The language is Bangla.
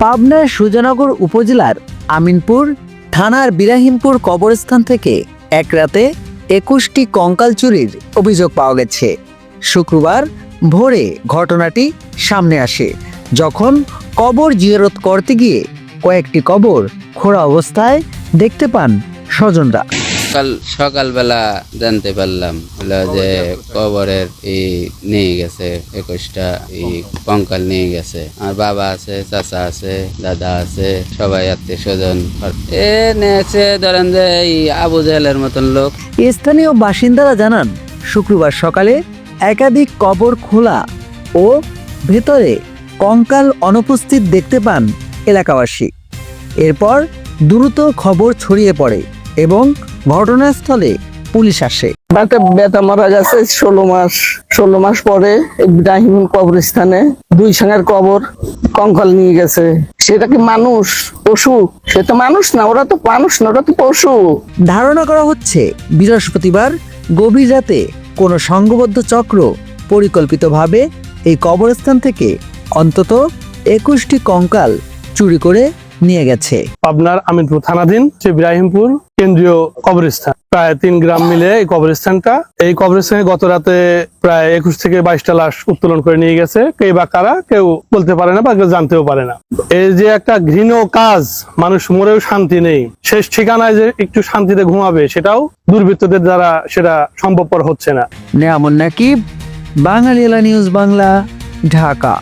পাবনার সুজানগর উপজেলার আমিনপুর থানার বিরাহিমপুর কবরস্থান থেকে এক রাতে 21টি কঙ্কাল চুরির অভিযোগ পাওয়া গেছে। শুক্রবার ভোরে ঘটনাটি সামনে আসে, যখন কবর জিয়ারত করতে গিয়ে কয়েকটি কবর খোঁড়া অবস্থায় দেখতে পান স্বজনরা। সকালবেলা জানতে পারলাম হলো যে কবরের নিয়ে গেছে 21টা কঙ্কাল নিয়ে গেছে। আমার বাবা আছে, চাচা আছে, দাদা আছে, সবাই আত্মীয় স্বজন নিয়েছে। ধরেন যে আবু জাহেলের মতন লোক। স্থানীয় বাসিন্দারা জানান, শুক্রবার সকালে একাধিক কবর খোলা ও ভেতরে কঙ্কাল অনুপস্থিত দেখতে পান এলাকাবাসী। এরপর দ্রুত খবর ছড়িয়ে পড়ে এবং ঘটনাস্থলে পুলিশ আসে। বেটা মারা গেছে 16 মাস পরে ইব্রাহিম কবরস্থানে 2 সাঙের কবর কঙ্কাল নিয়ে গেছে। সেটা কি মানুষ, পশু? সে তো মানুষ না, ওরা তো মানুষ না, ওরা তো পশু। ধারণা করা হচ্ছে বৃহস্পতিবার গভীর রাতে কোনো সংঘবদ্ধ চক্র পরিকল্পিতভাবে এই কবরস্থান থেকে অন্তত 21টি কঙ্কাল চুরি করে নিয়ে গেছে। পাবনার আমিনপুর থানাধীন ইব্রাহিমপুর কেন্দ্রীয় কবরস্থান, প্রায় 3 গ্রাম মিলে এই কবরস্থানটা। এই কবরস্থানে গত রাতে প্রায় 21 থেকে 22টা লাশ উত্তোলন করে নিয়ে গেছে। কে বা কারা কেউ বলতে পারে না বা কেউ জানতেও পারে না। এই যে একটা ঘৃণ্য কাজ, মানুষ মরেও শান্তি নেই, শেষ ঠিকানায় যে একটু শান্তিতে ঘুমাবে সেটাও দুর্বৃত্তদের দ্বারা সেটা সম্ভবপর হচ্ছে না। নেয়ামুন নাকিব, বাঙালি নিউজ বাংলা, ঢাকা।